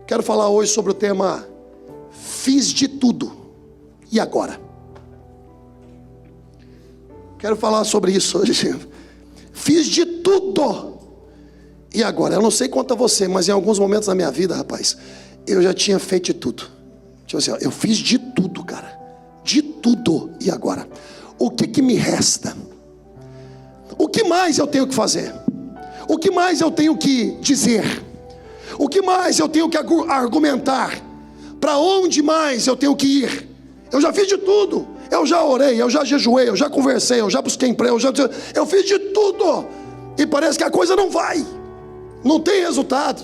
Quero falar hoje sobre o tema fiz de tudo, e agora? Quero falar sobre isso hoje. Fiz de tudo, e agora? Eu não sei quanto a você, mas em alguns momentos da minha vida, rapaz, eu já tinha feito de tudo. Tipo assim, eu fiz de tudo, cara. De tudo, e agora? O que me resta? O que mais eu tenho que fazer? O que mais eu tenho que dizer? O que mais eu tenho que argumentar? Para onde mais eu tenho que ir? Eu já fiz de tudo. Eu já orei, eu já jejuei, eu já conversei, eu já busquei emprego, eu fiz de tudo. E parece que a coisa não vai. Não tem resultado.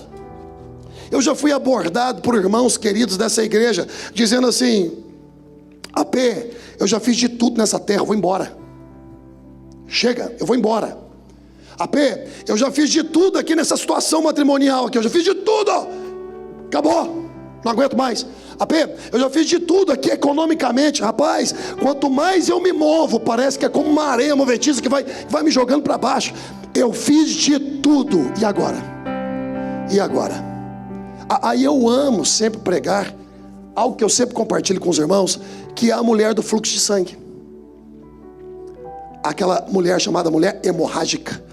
Eu já fui abordado por irmãos queridos dessa igreja, dizendo assim: AP, eu já fiz de tudo nessa terra, eu vou embora. Chega, eu vou embora. AP, eu já fiz de tudo aqui nessa situação matrimonial aqui, eu já fiz de tudo. Acabou, não aguento mais. AP, eu já fiz de tudo aqui economicamente. Rapaz, quanto mais eu me movo, parece que é como uma areia movediça que vai me jogando para baixo. Eu fiz de tudo, e agora? E agora? Aí eu amo sempre pregar algo que eu sempre compartilho com os irmãos, que é a mulher do fluxo de sangue. Aquela mulher chamada mulher hemorrágica,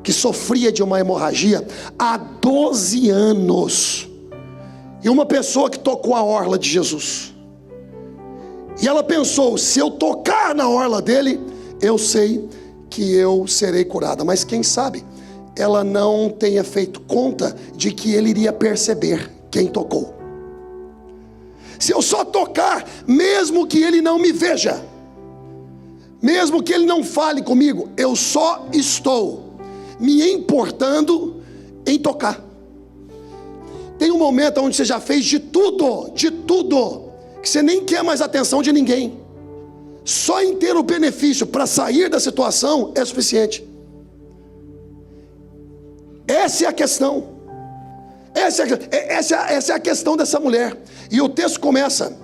que sofria de uma hemorragia há 12 anos. E uma pessoa que tocou a orla de Jesus. E ela pensou: se eu tocar na orla dele, eu sei que eu serei curada. Mas quem sabe ela não tenha feito conta de que ele iria perceber quem tocou. Se eu só tocar, mesmo que ele não me veja, mesmo que ele não fale comigo, eu só estou me importando em tocar. Tem um momento onde você já fez de tudo, que você nem quer mais atenção de ninguém. Só em ter o benefício para sair da situação é suficiente. Essa é a questão. Essa é a questão dessa mulher. E o texto começa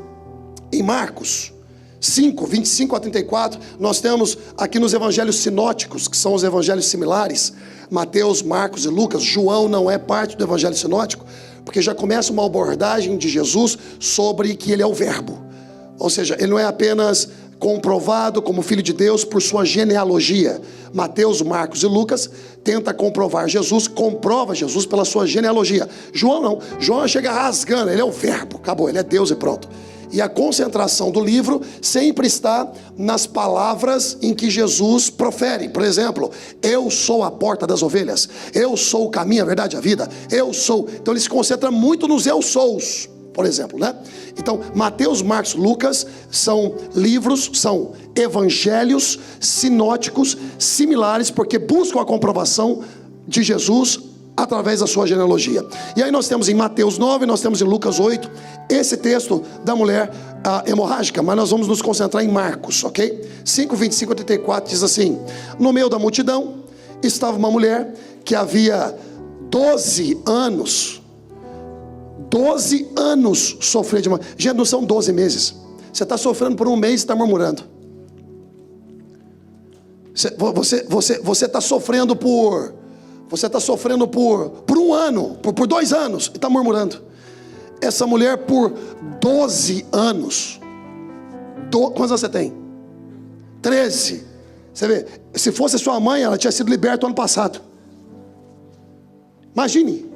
em Marcos 5, 25 a 34. Nós temos aqui nos evangelhos sinóticos, que são os evangelhos similares, Mateus, Marcos e Lucas. João não é parte do evangelho sinótico, porque já começa uma abordagem de Jesus sobre que ele é o verbo. Ou seja, ele não é apenas comprovado como filho de Deus por sua genealogia. Mateus, Marcos e Lucas tenta comprovar Jesus, comprova Jesus pela sua genealogia. João não. João chega rasgando, ele é o verbo, acabou, ele é Deus e pronto. E a concentração do livro sempre está nas palavras em que Jesus profere. Por exemplo, eu sou a porta das ovelhas, eu sou o caminho, a verdade e a vida, eu sou. Então ele se concentra muito nos eu sous, por exemplo, né? Então Mateus, Marcos, Lucas são livros, são evangelhos sinóticos similares, porque buscam a comprovação de Jesus através da sua genealogia. E aí nós temos em Mateus 9, nós temos em Lucas 8 esse texto da mulher hemorrágica, mas nós vamos nos concentrar em Marcos, ok? 5, 25 a 34 diz assim: no meio da multidão estava uma mulher que havia 12 anos sofria de uma... Gente, não são 12 meses. Você está sofrendo por um mês e está murmurando. Você está sofrendo por... Você está sofrendo por um ano, por 2 anos, e está murmurando. Essa mulher por 12 anos. Quantos anos você tem? 13. Você vê, se fosse sua mãe, ela tinha sido liberta ano passado. Imagine.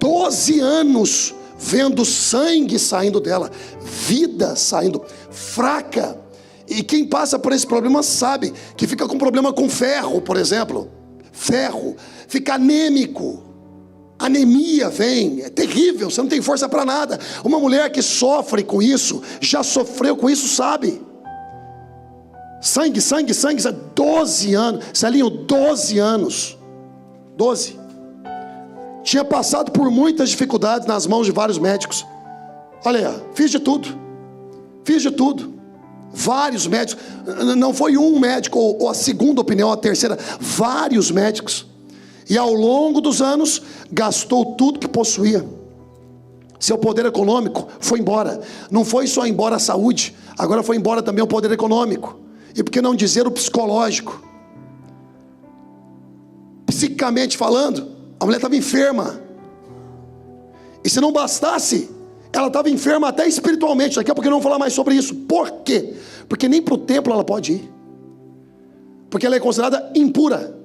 12 anos vendo sangue saindo dela, vida saindo, fraca. E quem passa por esse problema sabe que fica com problema com ferro, por exemplo. Ferro, fica anêmico, anemia vem, é terrível, você não tem força para nada. Uma mulher que sofre com isso, já sofreu com isso, sabe? Sangue, 12 anos, Celinho, 12 anos, 12. Tinha passado por muitas dificuldades nas mãos de vários médicos. Olha aí, fiz de tudo. Vários médicos, não foi um médico ou a segunda opinião, a terceira, vários médicos. E ao longo dos anos, gastou tudo que possuía. Seu poder econômico foi embora. Não foi só embora a saúde, agora foi embora também o poder econômico. E por que não dizer o psicológico? Psicamente falando, a mulher estava enferma. E se não bastasse, ela estava enferma até espiritualmente. Daqui a pouco eu não vou falar mais sobre isso. Por quê? Porque nem para o templo ela pode ir. Porque ela é considerada impura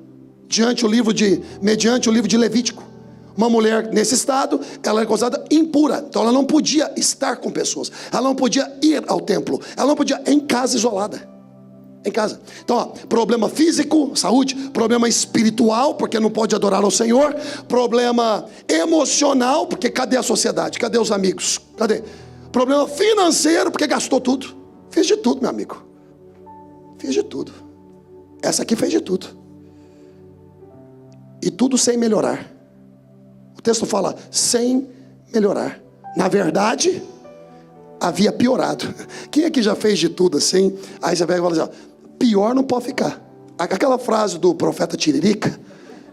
mediante o livro de Levítico. Uma mulher nesse estado, ela é considerada impura. Então ela não podia estar com pessoas. Ela não podia ir ao templo. Ela não podia em casa isolada. Em casa. Então, ó, problema físico, saúde. Problema espiritual, porque não pode adorar ao Senhor. Problema emocional, porque cadê a sociedade? Cadê os amigos? Cadê? Problema financeiro, porque gastou tudo. Fiz de tudo, meu amigo. Fiz de tudo. Essa aqui fez de tudo. E tudo sem melhorar. O texto fala, sem melhorar. Na verdade, havia piorado. Quem aqui já fez de tudo assim? Aí você pega e fala assim, ó, pior não pode ficar. Aquela frase do profeta Tiririca,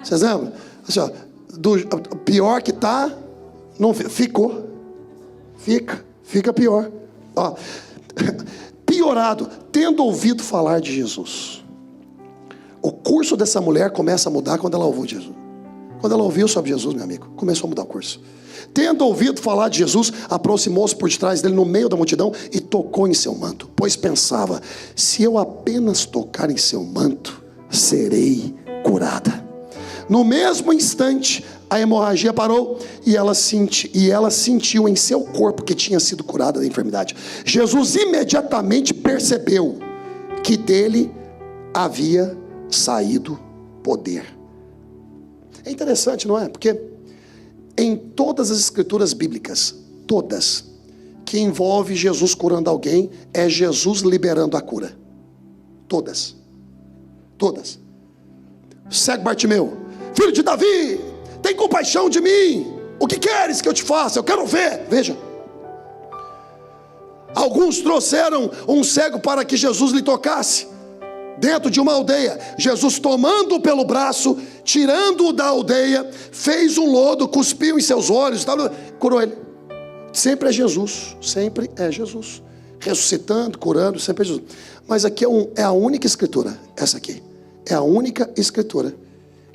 vocês lembram? Assim, ó, do pior que tá, não ficou. Fica pior. Ó, piorado, tendo ouvido falar de Jesus. O curso dessa mulher começa a mudar quando ela ouviu Jesus. Quando ela ouviu sobre Jesus, meu amigo, começou a mudar o curso. Tendo ouvido falar de Jesus, aproximou-se por detrás dele no meio da multidão e tocou em seu manto, pois pensava, se eu apenas tocar em seu manto, serei curada. No mesmo instante, a hemorragia parou e ela sentiu em seu corpo que tinha sido curada da enfermidade. Jesus imediatamente percebeu que dele havia saído poder. É interessante, não é? Porque em todas as escrituras bíblicas, todas, que envolve Jesus curando alguém, é Jesus liberando a cura. Todas. Cego Bartimeu, filho de Davi, tem compaixão de mim. O que queres que eu te faça? Eu quero ver. Veja. Alguns trouxeram um cego para que Jesus lhe tocasse. Dentro de uma aldeia, Jesus tomando-o pelo braço, tirando-o da aldeia, fez um lodo, cuspiu em seus olhos, curou ele. Sempre é Jesus, ressuscitando, curando, sempre é Jesus. Mas aqui é a única escritura, essa aqui, é a única escritura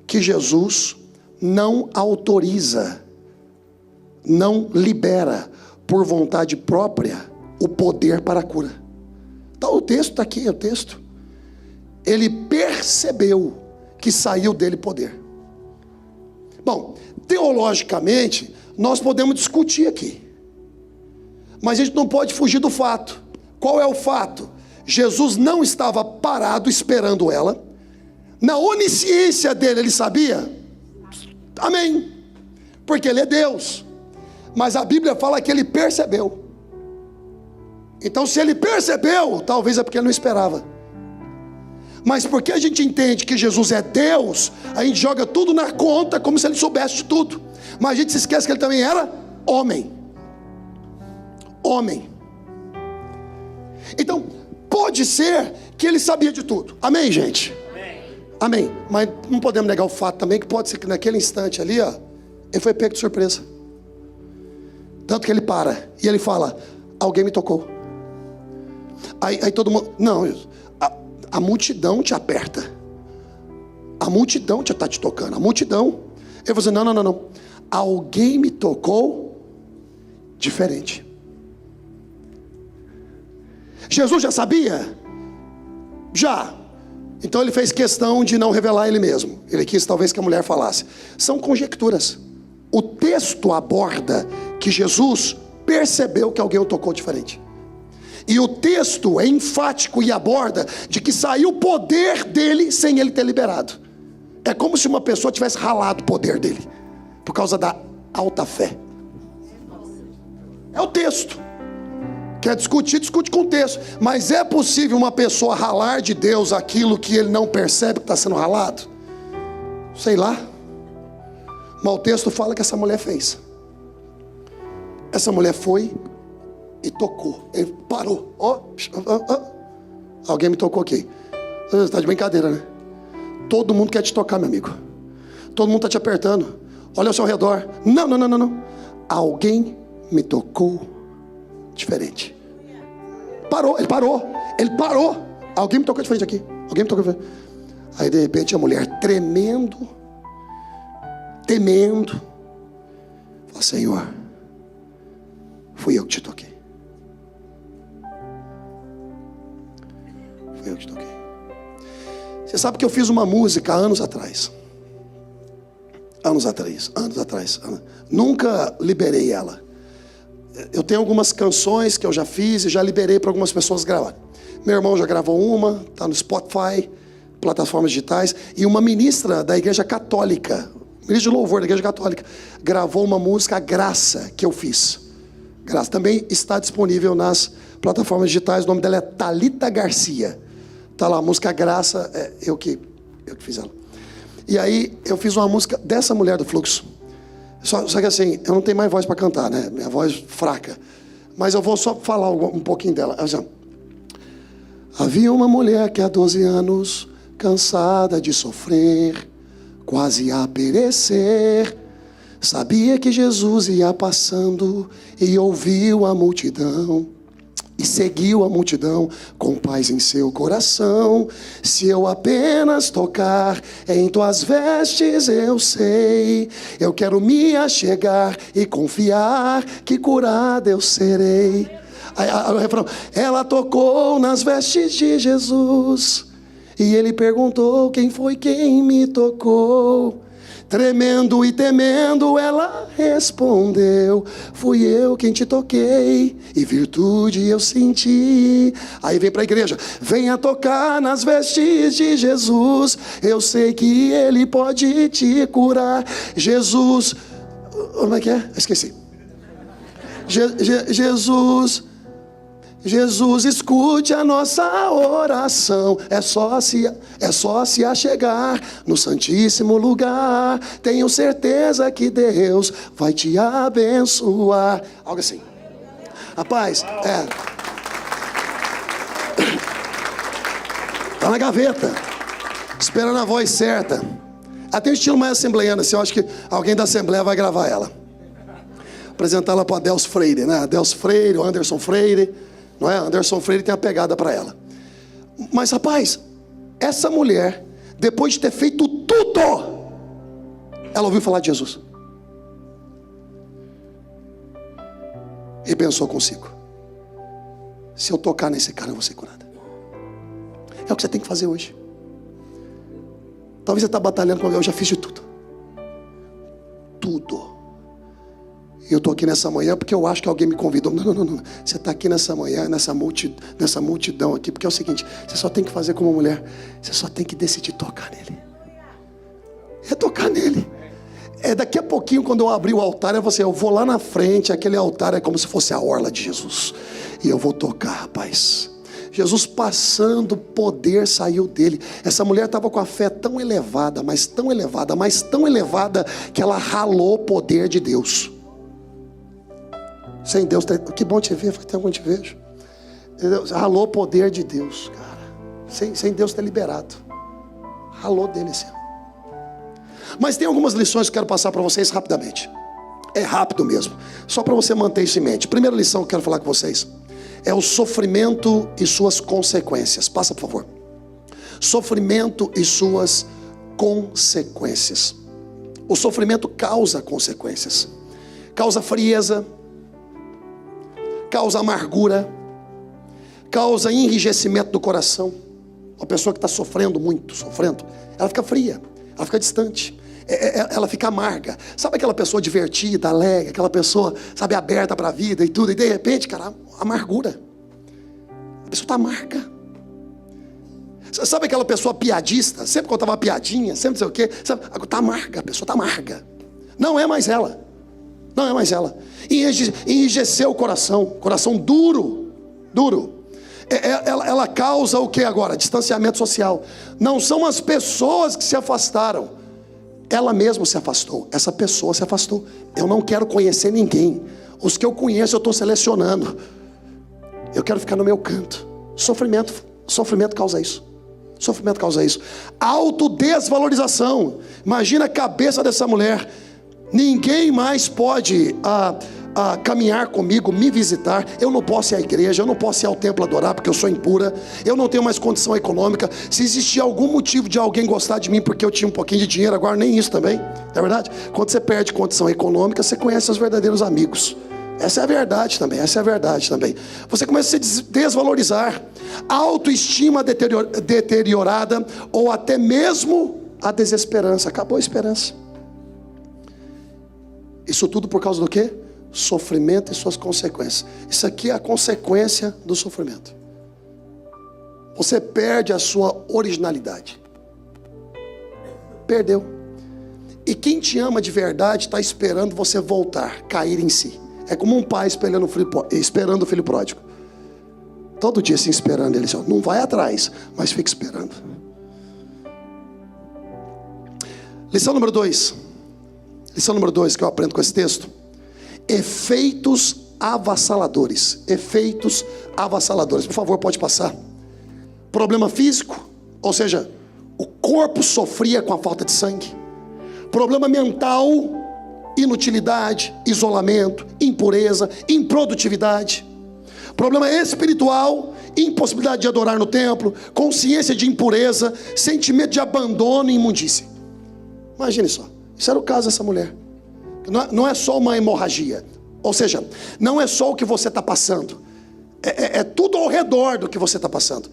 que Jesus não autoriza, não libera por vontade própria o poder para a cura. Então o texto está aqui, é o texto. Ele percebeu que saiu dele poder. Bom, teologicamente, nós podemos discutir aqui. Mas a gente não pode fugir do fato. Qual é o fato? Jesus não estava parado esperando ela. Na onisciência dele, ele sabia? Amém. Porque ele é Deus. Mas a Bíblia fala que ele percebeu. Então, se ele percebeu, talvez é porque ele não esperava. Mas porque a gente entende que Jesus é Deus, a gente joga tudo na conta como se ele soubesse de tudo. Mas a gente se esquece que ele também era homem. Então, pode ser que ele sabia de tudo. Amém, gente? Amém. Mas não podemos negar o fato também que pode ser que naquele instante ali, ó, ele foi pego de surpresa. Tanto que ele para e ele fala, alguém me tocou. Aí todo mundo, não, a multidão te aperta. A multidão já está te tocando. A multidão. Eu vou dizer, não. Alguém me tocou diferente. Jesus já sabia? Já. Então ele fez questão de não revelar ele mesmo. Ele quis talvez que a mulher falasse. São conjecturas. O texto aborda que Jesus percebeu que alguém o tocou diferente. E o texto é enfático e aborda de que saiu o poder dele sem ele ter liberado. É como se uma pessoa tivesse ralado o poder dele por causa da alta fé. É o texto. Quer discutir, discute com o texto. Mas é possível uma pessoa ralar de Deus aquilo que ele não percebe que está sendo ralado? Sei lá. Mas o texto fala que essa mulher fez. Essa mulher foi e tocou. Ele parou. Alguém me tocou aqui. Você está de brincadeira, né? Todo mundo quer te tocar, meu amigo. Todo mundo está te apertando. Olha ao seu redor. Não. Alguém me tocou diferente. Ele parou. Alguém me tocou diferente aqui. Alguém me tocou diferente. Aí de repente a mulher temendo. Fala, Senhor, Fui eu que te toquei. Fui eu que te toquei. Você sabe que eu fiz uma música anos atrás. Anos atrás. Nunca liberei ela. Eu tenho algumas canções que eu já fiz e já liberei para algumas pessoas gravarem. Meu irmão já gravou uma, está no Spotify, plataformas digitais. E uma ministra da igreja católica, ministra de louvor da igreja católica, gravou uma música, Graça, que eu fiz. Graça também está disponível nas plataformas digitais. O nome dela é Thalita Garcia. Está lá, a música Graça, eu que fiz ela. E aí eu fiz uma música dessa mulher do fluxo. Só que assim, eu não tenho mais voz para cantar, né? Minha voz fraca. Mas eu vou só falar um pouquinho dela. Assim, havia uma mulher que há 12 anos, cansada de sofrer, quase a perecer, sabia que Jesus ia passando e ouviu a multidão. E seguiu a multidão com paz em seu coração. Se eu apenas tocar em tuas vestes, eu sei, eu quero me achegar e confiar que curada eu serei. Aí, o refrão, ela tocou nas vestes de Jesus e ele perguntou: quem foi quem me tocou? Tremendo e temendo, ela respondeu: fui eu quem te toquei, e virtude eu senti. Aí vem para a igreja: venha tocar nas vestes de Jesus, eu sei que ele pode te curar. Jesus, como é que é? Esqueci. Jesus, escute a nossa oração. É só se achegar no santíssimo lugar. Tenho certeza que Deus vai te abençoar. Algo assim. Rapaz, tá na gaveta, esperando a voz certa. Até o estilo mais assembleiano, assim, eu acho que alguém da Assembleia vai gravar ela. Apresentar ela para o Adelso Freire, né? Adelso Freire, o Anderson Freire. Não é? Anderson Freire tem a pegada para ela. Mas, rapaz, essa mulher, depois de ter feito tudo, ela ouviu falar de Jesus. E pensou consigo: se eu tocar nesse cara, eu vou ser curada. É o que você tem que fazer hoje. Talvez você está batalhando com alguém. Eu já fiz de tudo. Tudo. E eu estou aqui nessa manhã porque eu acho que alguém me convidou. Não. Você está aqui nessa manhã, nessa multidão aqui, porque é o seguinte: você só tem que fazer como mulher. Você só tem que decidir tocar nele. É tocar nele. Daqui a pouquinho, quando eu abrir o altar, eu vou lá na frente. Aquele altar é como se fosse a orla de Jesus. E eu vou tocar, rapaz. Jesus passando, o poder saiu dele. Essa mulher estava com a fé tão elevada, mas tão elevada, que ela ralou o poder de Deus. Sem Deus, que bom te ver, até bom te vejo. Ralou o poder de Deus, cara. Sem Deus ter liberado. Ralou dele, assim. Mas tem algumas lições que eu quero passar para vocês rapidamente. É rápido mesmo, só para você manter isso em mente. Primeira lição que eu quero falar com vocês é o sofrimento e suas consequências. Passa, por favor. Sofrimento e suas consequências. O sofrimento causa consequências. Causa frieza, causa amargura, causa enrijecimento do coração. Uma pessoa que está sofrendo muito, ela fica fria, ela fica distante, ela fica amarga. Sabe aquela pessoa divertida, alegre, aquela pessoa, sabe, aberta para a vida e tudo, e de repente, cara, amargura. A pessoa está amarga. Sabe aquela pessoa piadista, sempre contava uma piadinha, sempre não sei o quê, está amarga, a pessoa está amarga. Não é mais ela. Enrijeceu o coração duro. Ela causa o que agora? Distanciamento social. Não são as pessoas que se afastaram, ela mesma se afastou. Essa pessoa se afastou. Eu não quero conhecer ninguém. Os que eu conheço eu estou selecionando. Eu quero ficar no meu canto. Sofrimento causa isso. Autodesvalorização. Imagina a cabeça dessa mulher. Ninguém mais pode caminhar comigo, me visitar. Eu não posso ir à igreja, eu não posso ir ao templo adorar porque eu sou impura. Eu não tenho mais condição econômica. Se existia algum motivo de alguém gostar de mim porque eu tinha um pouquinho de dinheiro, agora nem isso também. Não é verdade? Quando você perde condição econômica, você conhece os verdadeiros amigos. Essa é a verdade também, essa é a verdade também. Você começa a se desvalorizar, a autoestima deteriorada, ou até mesmo a desesperança. Acabou a esperança. Isso tudo por causa do quê? Sofrimento e suas consequências. Isso aqui é a consequência do sofrimento. Você perde a sua originalidade. Perdeu. E quem te ama de verdade está esperando você voltar, cair em si. É como um pai esperando o filho pródigo. Todo dia assim esperando ele. Não vai atrás, mas fica esperando. Lição número 2. Lição número 2 que eu aprendo com esse texto. Efeitos avassaladores. Efeitos avassaladores. Por favor, pode passar. Problema físico, ou seja, o corpo sofria com a falta de sangue. Problema mental, inutilidade, isolamento, impureza, improdutividade. Problema espiritual, impossibilidade de adorar no templo, consciência de impureza, sentimento de abandono e imundície. Imagine só, isso era o caso dessa mulher. Não é só uma hemorragia, ou seja, não é só o que você está passando, é tudo ao redor do que você está passando,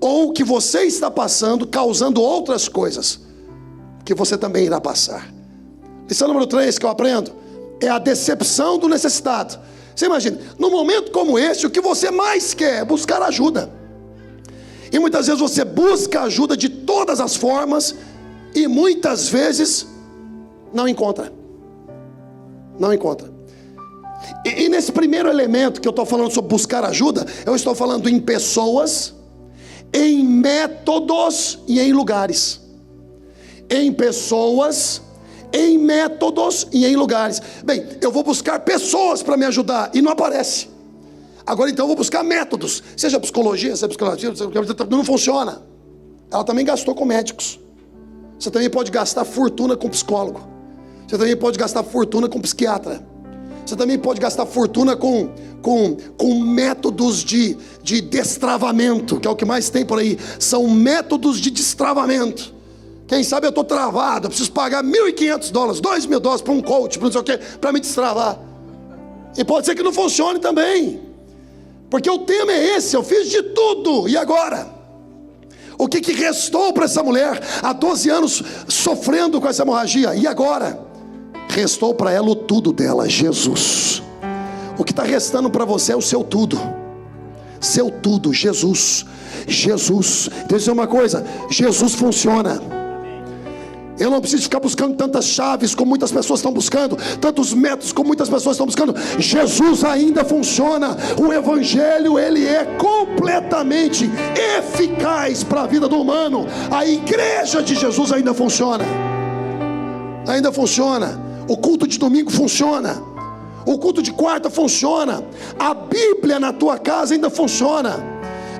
ou o que você está passando causando outras coisas que você também irá passar. Lição número 3 que eu aprendo é a decepção do necessitado. Você imagina, num momento como esse, o que você mais quer é buscar ajuda. E muitas vezes você busca ajuda de todas as formas e muitas vezes não encontra. Não encontra. E nesse primeiro elemento que eu estou falando sobre buscar ajuda, eu estou falando em pessoas, em métodos e em lugares. Em pessoas, em métodos e em lugares. Bem, eu vou buscar pessoas para me ajudar e não aparece. Agora então eu vou buscar métodos, seja psicologia, não funciona. Ela também gastou com médicos. Você também pode gastar fortuna com psicólogo. Você também pode gastar fortuna com psiquiatra. Você também pode gastar fortuna com métodos de destravamento, que é o que mais tem por aí. São métodos de destravamento. Quem sabe eu estou travado, eu preciso pagar $1.500, $2.000 para um coach, para não sei o quê, para me destravar. E pode ser que não funcione também. Porque o tema é esse, eu fiz de tudo, e agora? O que restou para essa mulher, há 12 anos sofrendo com essa hemorragia, e agora? Restou para ela o tudo dela, Jesus. O que está restando para você é o seu tudo. Seu tudo, Jesus. Jesus. Deixa eu dizer uma coisa, Jesus funciona. Eu não preciso ficar buscando tantas chaves como muitas pessoas estão buscando, tantos métodos como muitas pessoas estão buscando. Jesus ainda funciona. O Evangelho, ele é completamente eficaz para a vida do humano. A igreja de Jesus ainda funciona. Ainda funciona. O culto de domingo funciona. O culto de quarta funciona. A Bíblia na tua casa ainda funciona.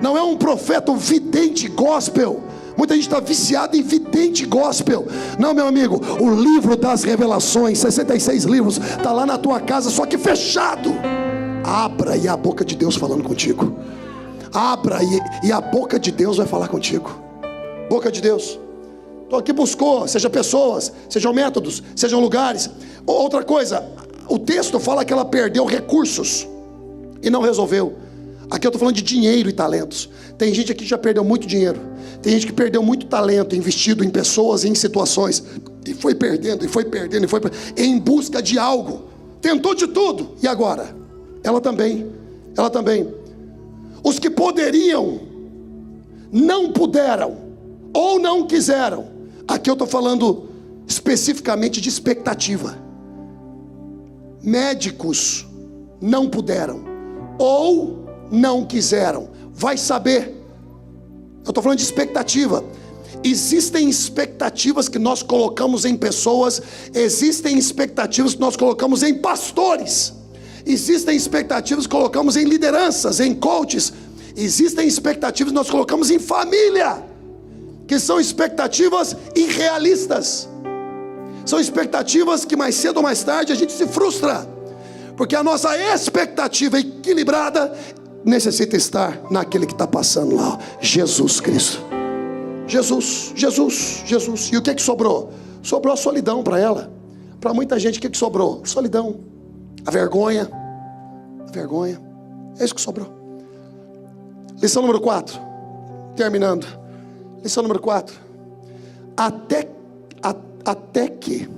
Não é um profeta, um vidente gospel. Muita gente está viciada em vidente gospel. Não, meu amigo, o livro das revelações, 66 livros, está lá na tua casa, só que fechado. Abra e a boca de Deus falando contigo. Abra e a boca de Deus vai falar contigo. Boca de Deus. Então aqui buscou, seja pessoas, sejam métodos, sejam lugares. Outra coisa, o texto fala que ela perdeu recursos e não resolveu. Aqui eu estou falando de dinheiro e talentos. Tem gente aqui que já perdeu muito dinheiro. Tem gente que perdeu muito talento investido em pessoas e em situações. E foi perdendo, e foi perdendo, e foi perdendo, em busca de algo. Tentou de tudo. E agora? Ela também. Ela também. Os que poderiam, não puderam, ou não quiseram. Aqui eu estou falando especificamente de expectativa. Médicos não puderam, ou não quiseram. Vai saber. Eu estou falando de expectativa. Existem expectativas que nós colocamos em pessoas. Existem expectativas que nós colocamos em pastores. Existem expectativas que colocamos em lideranças, em coaches. Existem expectativas que nós colocamos em família, que são expectativas irrealistas. São expectativas que mais cedo ou mais tarde a gente se frustra, porque a nossa expectativa equilibrada necessita estar naquele que está passando lá, Jesus Cristo. Jesus. E o que sobrou? Sobrou a solidão para ela. Para muita gente, o que sobrou? Solidão, a vergonha, vergonha. É isso que sobrou. Lição número 4. Terminando. Lição número 4. Até que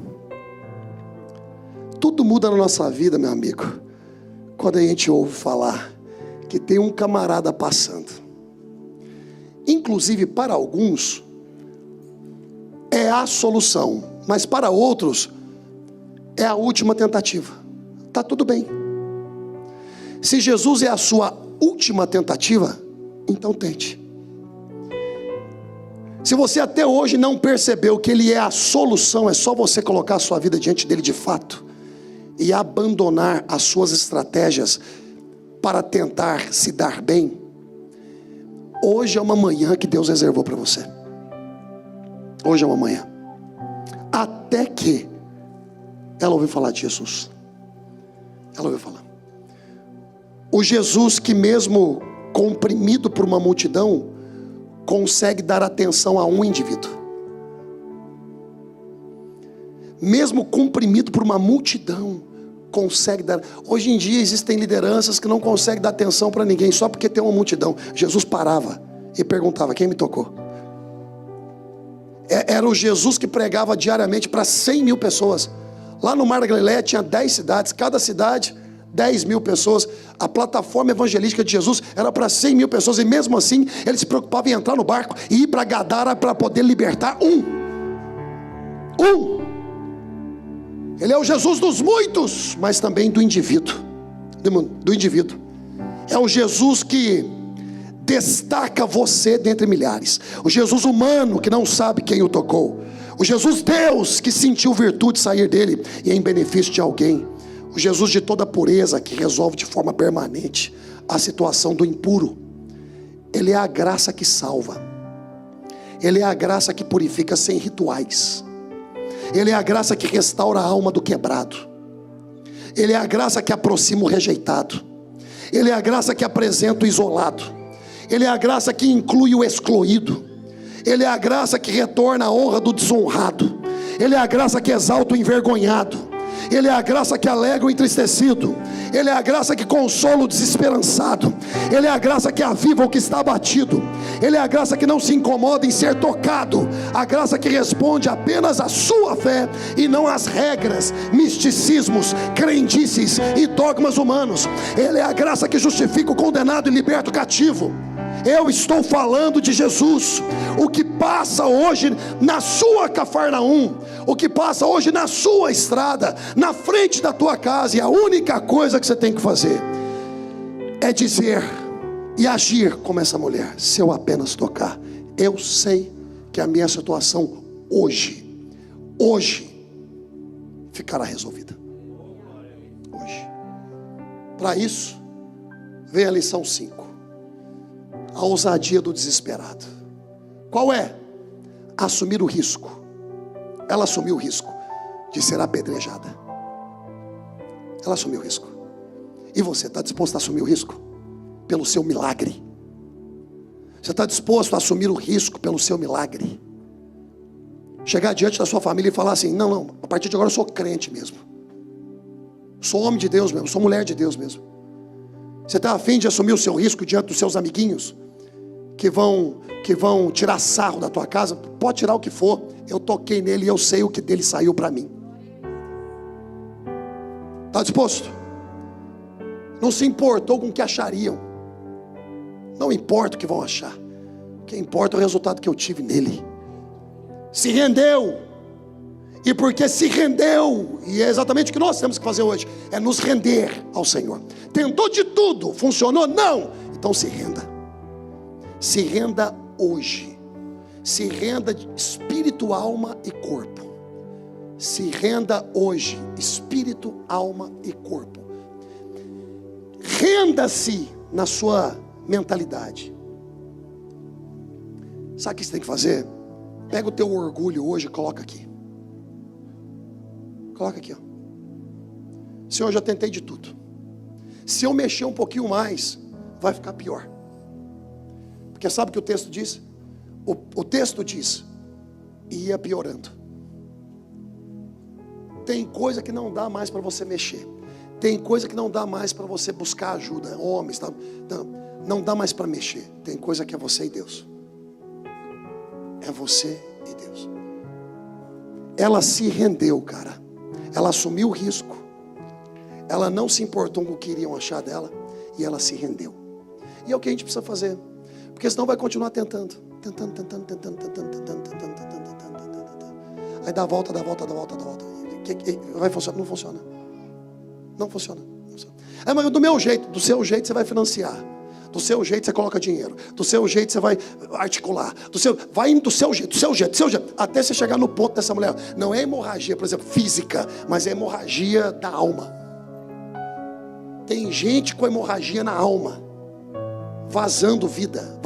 tudo muda na nossa vida, meu amigo, quando a gente ouve falar que tem um camarada passando. Inclusive para alguns é a solução, mas para outros é a última tentativa. Tá tudo bem. Se Jesus é a sua última tentativa, então tente. Se você até hoje não percebeu que Ele é a solução, é só você colocar a sua vida diante dEle de fato e abandonar as suas estratégias para tentar se dar bem. Hoje é uma manhã que Deus reservou para você. Hoje é uma manhã. Até que ela ouviu falar de Jesus. Ela ouviu falar. O Jesus que mesmo comprimido por uma multidão, consegue dar atenção a um indivíduo. Mesmo comprimido por uma multidão, consegue dar. Hoje em dia existem lideranças que não conseguem dar atenção para ninguém, só porque tem uma multidão. Jesus parava e perguntava: quem me tocou? Era o Jesus que pregava diariamente para 100 mil pessoas. Lá no Mar da Galileia tinha 10 cidades, cada cidade 10 mil pessoas. A plataforma evangelística de Jesus era para 100 mil pessoas, e mesmo assim ele se preocupava em entrar no barco e ir para Gadara para poder libertar um. Ele é o Jesus dos muitos, mas também do indivíduo. Do indivíduo. É o Jesus que destaca você dentre milhares. O Jesus humano que não sabe quem o tocou. O Jesus Deus que sentiu virtude sair dele e em benefício de alguém. O Jesus de toda pureza que resolve de forma permanente a situação do impuro. Ele é a graça que salva. Ele é a graça que purifica sem rituais. Ele é a graça que restaura a alma do quebrado. Ele é a graça que aproxima o rejeitado. Ele é a graça que apresenta o isolado. Ele é a graça que inclui o excluído. Ele é a graça que retorna a honra do desonrado. Ele é a graça que exalta o envergonhado. Ele é a graça que alegra o entristecido. Ele é a graça que consola o desesperançado. Ele é a graça que aviva o que está abatido. Ele é a graça que não se incomoda em ser tocado. A graça que responde apenas à sua fé e não às regras, misticismos, crendices e dogmas humanos. Ele é a graça que justifica o condenado e liberta o cativo. Eu estou falando de Jesus. O que passa hoje na sua Cafarnaum, o que passa hoje na sua estrada, na frente da tua casa, e a única coisa que você tem que fazer é dizer e agir como essa mulher. Se eu apenas tocar, eu sei que a minha situação hoje ficará resolvida. Hoje. Para isso vem a lição 5. A ousadia do desesperado. Qual é? Assumir o risco. Ela assumiu o risco de ser apedrejada. Ela assumiu o risco. E você está disposto a assumir o risco? Pelo seu milagre. Você está disposto a assumir o risco pelo seu milagre? Chegar diante da sua família e falar assim: não, a partir de agora eu sou crente mesmo. Sou homem de Deus mesmo, sou mulher de Deus mesmo. Você está afim de assumir o seu risco diante dos seus amiguinhos que vão tirar sarro da tua casa? Pode tirar o que for. Eu toquei nele e eu sei o que dele saiu para mim. Está disposto? Não se importou com o que achariam. Não importa o que vão achar. O que importa é o resultado que eu tive nele. Se rendeu. E porque se rendeu, e é exatamente o que nós temos que fazer hoje, é nos render ao Senhor. Tentou de tudo, funcionou? Não. Então se renda. Se renda hoje. Se renda de espírito, alma e corpo. Se renda hoje, espírito, alma e corpo. Renda-se na sua mentalidade. Sabe o que você tem que fazer? Pega o teu orgulho hoje e coloca aqui. Coloca aqui, ó. Senhor, eu já tentei de tudo. Se eu mexer um pouquinho mais, vai ficar pior. Porque sabe o que o texto diz? O texto diz: ia piorando. Tem coisa que não dá mais para você mexer. Tem coisa que não dá mais para você buscar ajuda. Homens, tá? Não dá mais para mexer. Tem coisa que é você e Deus. É você e Deus. Ela se rendeu, cara. Ela assumiu o risco. Ela não se importou com o que iriam achar dela. E ela se rendeu. E é o que a gente precisa fazer. Porque senão vai continuar tentando. Aí dá a volta. Vai funcionar? Não funciona. Não funciona. Mas do meu jeito, do seu jeito você vai financiar. Do seu jeito você coloca dinheiro. Do seu jeito você vai articular. Vai indo do seu jeito. Até você chegar no ponto dessa mulher. Não é hemorragia, por exemplo, física, mas é hemorragia da alma. Tem gente com hemorragia na alma. Vazando vida.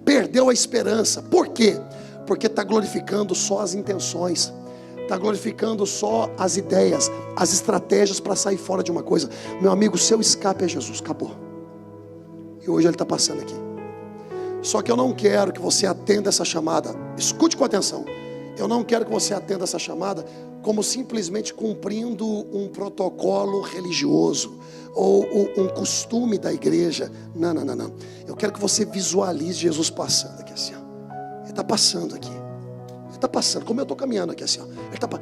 Perdeu a esperança. Por quê? Porque está glorificando só as intenções. Está glorificando só as ideias, as estratégias para sair fora de uma coisa. Meu amigo, seu escape é Jesus, acabou. E hoje ele está passando aqui. Só que eu não quero que você atenda essa chamada. Escute com atenção. Eu não quero que você atenda essa chamada como simplesmente cumprindo um protocolo religioso ou um costume da igreja. Não. Eu quero que você visualize Jesus passando aqui assim, ó. Ele está passando aqui. Ele está passando, como eu estou caminhando aqui assim, ó.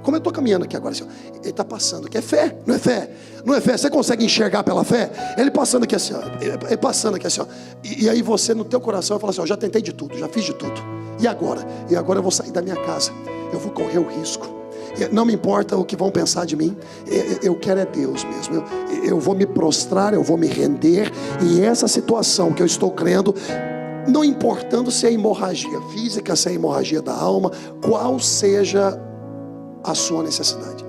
Como eu estou caminhando aqui agora assim, ó. Ele está passando aqui. É fé, não é fé? Não é fé? Você consegue enxergar pela fé? Ele passando aqui assim, ó. Ele passando aqui assim, ó. E aí você no teu coração vai falar assim, ó, já tentei de tudo, já fiz de tudo. E agora? E agora eu vou sair da minha casa. Eu vou correr o risco. Não me importa o que vão pensar de mim. Eu quero é Deus mesmo. Eu vou me prostrar, eu vou me render. E essa situação que eu estou crendo, não importando se é hemorragia física, se é hemorragia da alma, qual seja a sua necessidade,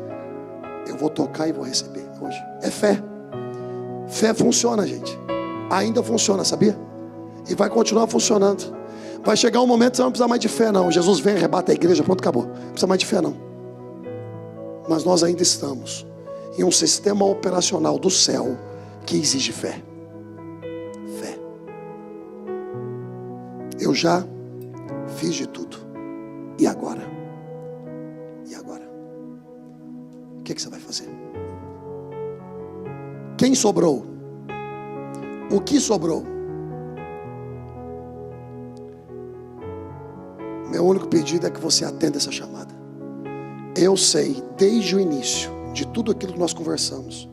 eu vou tocar e vou receber hoje. É fé. Fé funciona, gente. Ainda funciona, sabia? E vai continuar funcionando. Vai chegar um momento que você não precisa mais de fé, não. Jesus vem, arrebata a igreja, pronto, acabou. Não precisa mais de fé, não. Mas nós ainda estamos em um sistema operacional do céu que exige fé. Fé. Eu já fiz de tudo. E agora? E agora? O que você vai fazer? Quem sobrou? O que sobrou? Meu único pedido é que você atenda essa chamada. Eu sei, desde o início, de tudo aquilo que nós conversamos,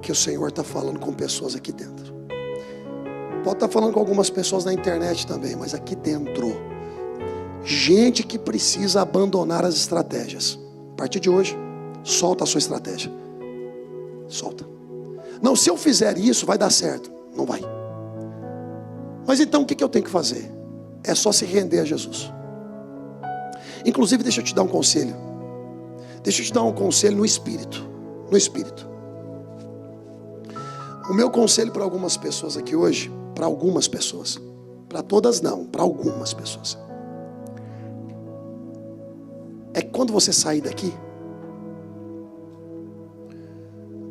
que o Senhor está falando com pessoas aqui dentro. Pode estar falando com algumas pessoas na internet também, mas aqui dentro, gente que precisa abandonar as estratégias. A partir de hoje, solta a sua estratégia. Solta. Não, se eu fizer isso, vai dar certo. Não vai. Mas então o que eu tenho que fazer? É só se render a Jesus. Inclusive, deixa eu te dar um conselho. Deixa eu te dar um conselho no espírito. No espírito. O meu conselho para algumas pessoas aqui hoje, para algumas pessoas, para todas não, para algumas pessoas, é que quando você sair daqui,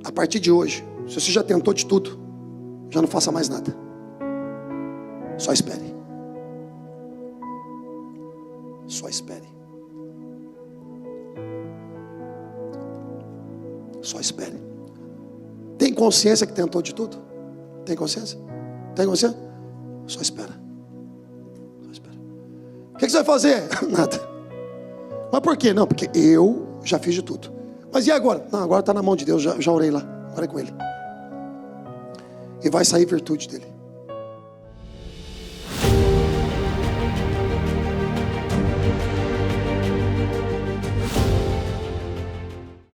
a partir de hoje, se você já tentou de tudo, já não faça mais nada. Só espere. Só espere. Só espere. Tem consciência que tentou de tudo? Tem consciência? Tem consciência? Só espera. Só espera. O que você vai fazer? Nada. Mas por quê? Não, porque eu já fiz de tudo. Mas e agora? Não, agora está na mão de Deus, já orei lá. Agora é com Ele. E vai sair virtude dele.